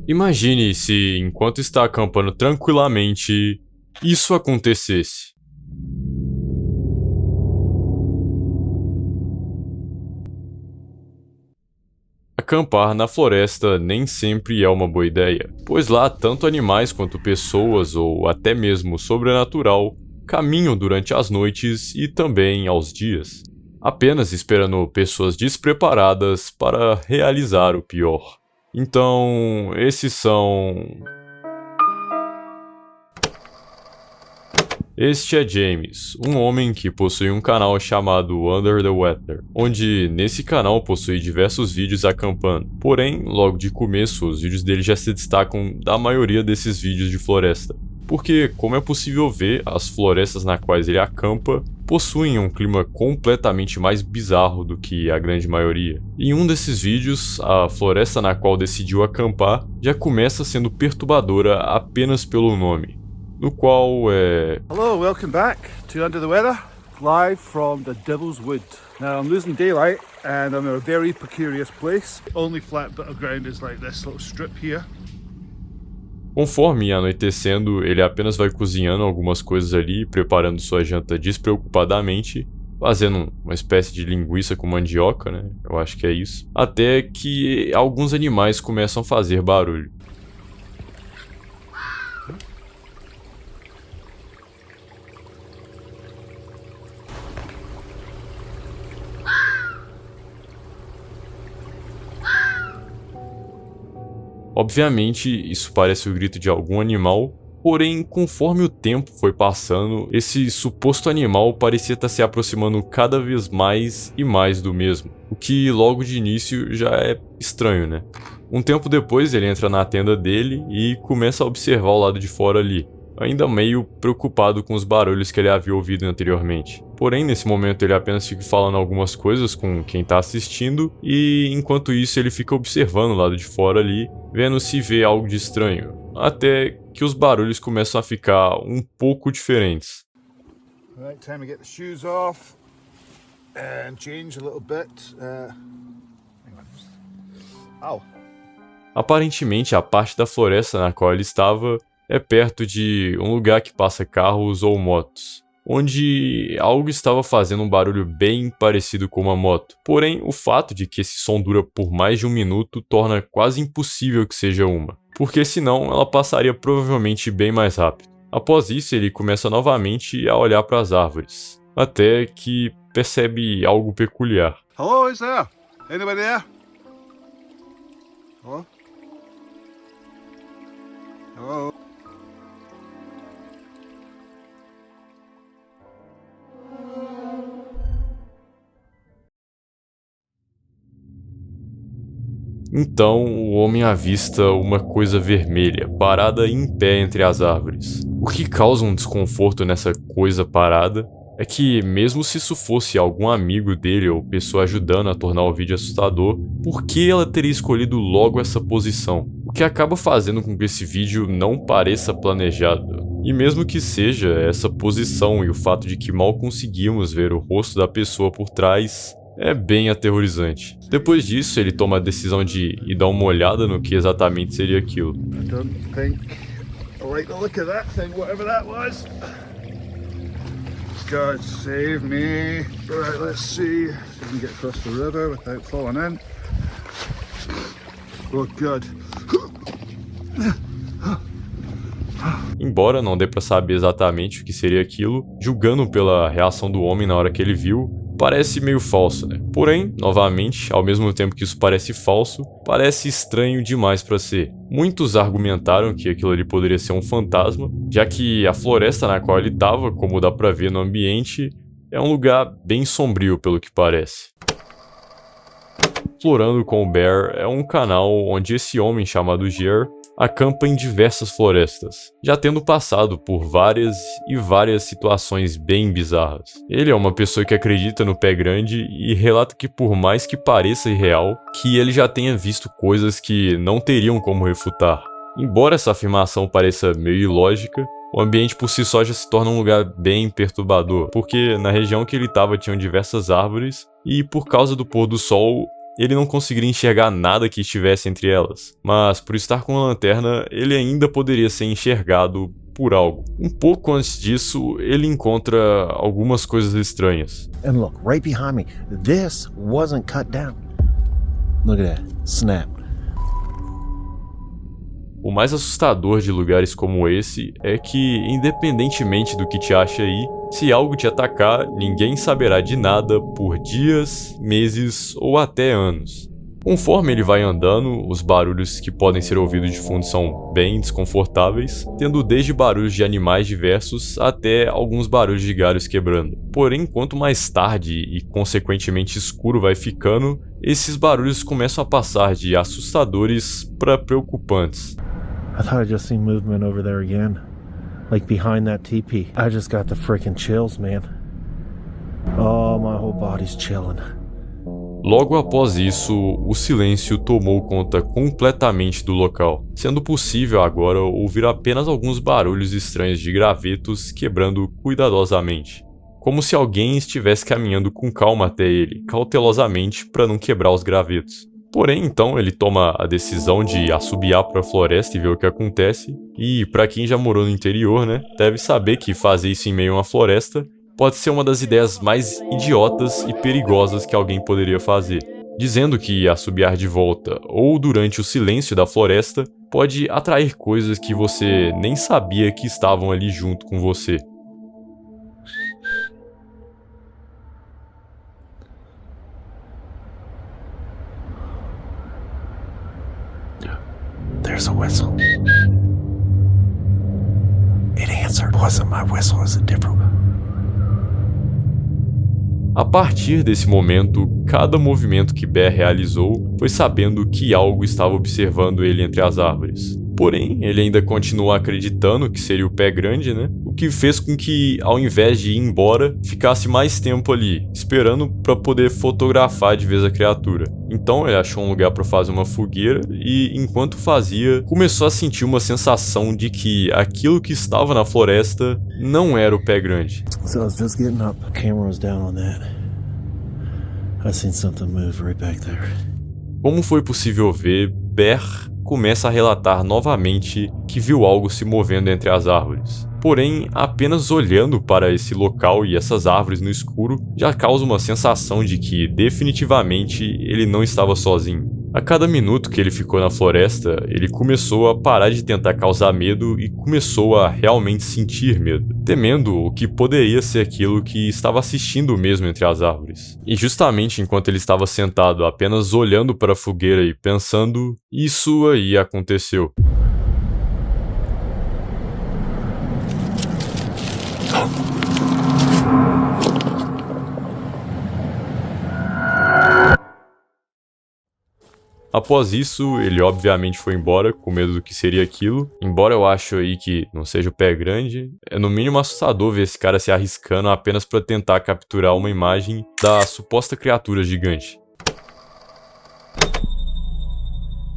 Imagine se, enquanto está acampando tranquilamente, isso acontecesse. Acampar na floresta nem sempre é uma boa ideia, pois lá tanto animais quanto pessoas ou até mesmo sobrenatural caminham durante as noites e também aos dias, apenas esperando pessoas despreparadas para realizar o pior. Então, Este é James, um homem que possui um canal chamado Under the Weather, onde nesse canal possui diversos vídeos acampando. Porém, logo de começo, os vídeos dele já se destacam da maioria desses vídeos de floresta. Porque, como é possível ver, as florestas na quais ele acampa possuem um clima completamente mais bizarro do que a grande maioria. Em um desses vídeos, a floresta na qual decidiu acampar já começa sendo perturbadora apenas pelo nome, no qual é... Hello, welcome back to Under the Weather, live from the Devil's Wood. Now I'm losing daylight and I'm in a very precarious place. Only flat bit of ground is like this little strip here. Conforme ia anoitecendo, ele apenas vai cozinhando algumas coisas ali, preparando sua janta despreocupadamente, fazendo uma espécie de linguiça com mandioca, né? Eu acho que é isso. Até que alguns animais começam a fazer barulho. Obviamente, isso parece o grito de algum animal, porém, conforme o tempo foi passando, esse suposto animal parecia estar se aproximando cada vez mais e mais do mesmo, o que logo de início já é estranho, né? Um tempo depois ele entra na tenda dele e começa a observar o lado de fora ali, ainda meio preocupado com os barulhos que ele havia ouvido anteriormente. Porém, nesse momento ele apenas fica falando algumas coisas com quem está assistindo e enquanto isso ele fica observando o lado de fora ali, vendo se vê algo de estranho, até que os barulhos começam a ficar um pouco diferentes. Right, time to get the shoes off and change a little bit. Hang on. Ow. Aparentemente, a parte da floresta na qual ele estava é perto de um lugar que passa carros ou motos, onde algo estava fazendo um barulho bem parecido com uma moto. Porém, o fato de que esse som dura por mais de um minuto torna quase impossível que seja uma, porque senão ela passaria provavelmente bem mais rápido. Após isso, ele começa novamente a olhar para as árvores, até que percebe algo peculiar. Hello, is there? Anybody there? Hello? Hello? Então, o homem avista uma coisa vermelha, parada em pé entre as árvores. O que causa um desconforto nessa coisa parada é que, mesmo se isso fosse algum amigo dele ou pessoa ajudando a tornar o vídeo assustador, por que ela teria escolhido logo essa posição? O que acaba fazendo com que esse vídeo não pareça planejado. E mesmo que seja essa posição e o fato de que mal conseguimos ver o rosto da pessoa por trás, é bem aterrorizante. Depois disso, ele toma a decisão de ir dar uma olhada no que exatamente seria aquilo. I don't think I like the look of that thing, whatever that was. God save me. Right, let's see if we can get across the river without falling in. Oh God. Embora não dê pra saber exatamente o que seria aquilo, julgando pela reação do homem na hora que ele viu, parece meio falso, né? Porém, novamente, ao mesmo tempo que isso parece falso, parece estranho demais pra ser. Muitos argumentaram que aquilo ali poderia ser um fantasma, já que a floresta na qual ele estava, como dá pra ver no ambiente, é um lugar bem sombrio pelo que parece. Explorando com o Bear é um canal onde esse homem chamado Jer acampa em diversas florestas, já tendo passado por várias e várias situações bem bizarras. Ele é uma pessoa que acredita no pé grande e relata que, por mais que pareça irreal, que ele já tenha visto coisas que não teriam como refutar. Embora essa afirmação pareça meio ilógica, o ambiente por si só já se torna um lugar bem perturbador, porque na região que ele estava tinham diversas árvores e por causa do pôr do sol ele não conseguiria enxergar nada que estivesse entre elas, mas por estar com a lanterna, ele ainda poderia ser enxergado por algo. Um pouco antes disso, ele encontra algumas coisas estranhas. And look, right behind me, this wasn't cut down. Look at that, snap. O mais assustador de lugares como esse é que, independentemente do que te acha aí, se algo te atacar, ninguém saberá de nada por dias, meses ou até anos. Conforme ele vai andando, os barulhos que podem ser ouvidos de fundo são bem desconfortáveis, tendo desde barulhos de animais diversos até alguns barulhos de galhos quebrando. Porém, quanto mais tarde e consequentemente escuro vai ficando, esses barulhos começam a passar de assustadores para preocupantes. I thought I just seen movement over there again. Like behind that teepee. I just got the freaking chills, man. Oh, my whole body's chilling. Logo após isso, o silêncio tomou conta completamente do local, sendo possível agora ouvir apenas alguns barulhos estranhos de gravetos quebrando cuidadosamente, como se alguém estivesse caminhando com calma até ele, cautelosamente para não quebrar os gravetos. Porém, então, ele toma a decisão de assobiar para a floresta e ver o que acontece, e para quem já morou no interior, né, deve saber que fazer isso em meio a uma floresta pode ser uma das ideias mais idiotas e perigosas que alguém poderia fazer, dizendo que assobiar de volta ou durante o silêncio da floresta pode atrair coisas que você nem sabia que estavam ali junto com você. There's a whistle. It answered. It wasn't my whistle, it was a different one. A partir desse momento, cada movimento que Bear realizou foi sabendo que algo estava observando ele entre as árvores. Porém, ele ainda continua acreditando que seria o Pé Grande, né? O que fez com que, ao invés de ir embora, ficasse mais tempo ali, esperando para poder fotografar de vez a criatura. Então ele achou um lugar para fazer uma fogueira e, enquanto fazia, começou a sentir uma sensação de que aquilo que estava na floresta não era o Pé Grande. So I was just getting up. The camera was down on that. I seen something move right back there. Como foi possível ver, Bear começa a relatar novamente que viu algo se movendo entre as árvores. Porém, apenas olhando para esse local e essas árvores no escuro já causa uma sensação de que definitivamente ele não estava sozinho. A cada minuto que ele ficou na floresta, ele começou a parar de tentar causar medo e começou a realmente sentir medo, temendo o que poderia ser aquilo que estava assistindo mesmo entre as árvores. E justamente enquanto ele estava sentado apenas olhando para a fogueira e pensando, isso aí aconteceu. Após isso, ele obviamente foi embora, com medo do que seria aquilo. Embora eu acho aí que não seja o Pé Grande, é no mínimo assustador ver esse cara se arriscando apenas para tentar capturar uma imagem da suposta criatura gigante.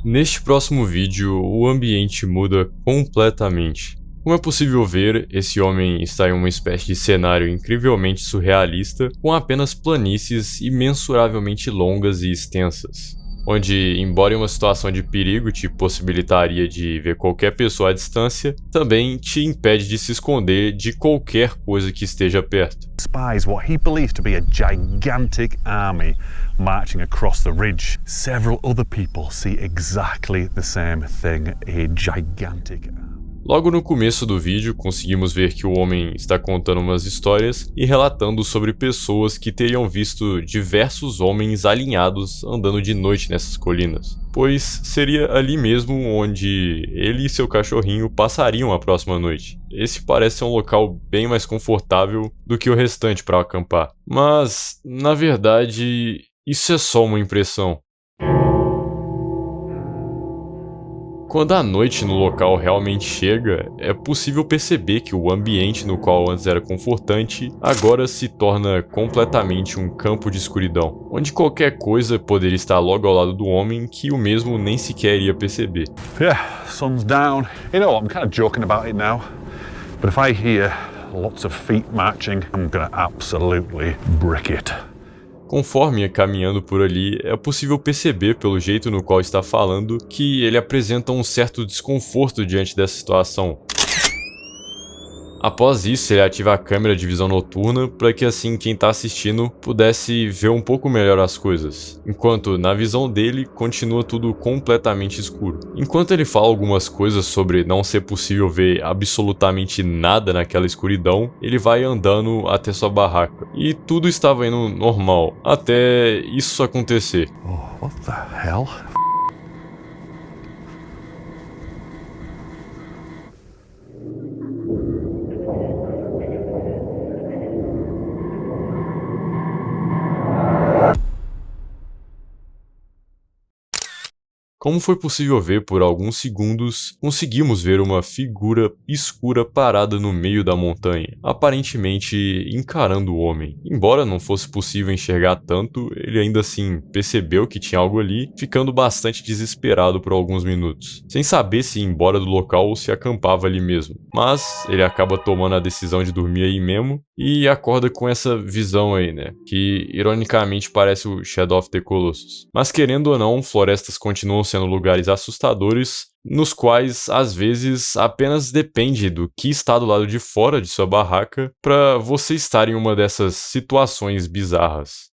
Neste próximo vídeo, o ambiente muda completamente. Como é possível ver, esse homem está em uma espécie de cenário incrivelmente surrealista, com apenas planícies imensuravelmente longas e extensas, onde, embora em uma situação de perigo te possibilitaria de ver qualquer pessoa à distância, também te impede de se esconder de qualquer coisa que esteja perto. Spies what he believes to be a gigantic army marching across the ridge. Several other people see exactly the same thing, a gigantic army. Logo no começo do vídeo, conseguimos ver que o homem está contando umas histórias e relatando sobre pessoas que teriam visto diversos homens alinhados andando de noite nessas colinas, pois seria ali mesmo onde ele e seu cachorrinho passariam a próxima noite. Esse parece ser um local bem mais confortável do que o restante para acampar, mas, na verdade, isso é só uma impressão. Quando a noite no local realmente chega, é possível perceber que o ambiente no qual antes era confortante, agora se torna completamente um campo de escuridão, onde qualquer coisa poderia estar logo ao lado do homem que o mesmo nem sequer ia perceber. Yeah, sun's down. You know what, I'm kind of joking about it now, but if I hear lots of feet marching, I'm gonna absolutely brick it. Conforme ia caminhando por ali, é possível perceber pelo jeito no qual está falando que ele apresenta um certo desconforto diante dessa situação. Após isso, ele ativa a câmera de visão noturna para que assim quem está assistindo pudesse ver um pouco melhor as coisas, enquanto na visão dele continua tudo completamente escuro. Enquanto ele fala algumas coisas sobre não ser possível ver absolutamente nada naquela escuridão, ele vai andando até sua barraca, e tudo estava indo normal, até isso acontecer. Oh, what the hell? Como foi possível ver por alguns segundos, conseguimos ver uma figura escura parada no meio da montanha, aparentemente encarando o homem. Embora não fosse possível enxergar tanto, ele ainda assim percebeu que tinha algo ali, ficando bastante desesperado por alguns minutos, sem saber se ir embora do local ou se acampava ali mesmo. Mas ele acaba tomando a decisão de dormir aí mesmo e acorda com essa visão aí, né, que ironicamente parece o Shadow of the Colossus. Mas querendo ou não, florestas continuam sendo lugares assustadores, nos quais às vezes apenas depende do que está do lado de fora de sua barraca para você estar em uma dessas situações bizarras.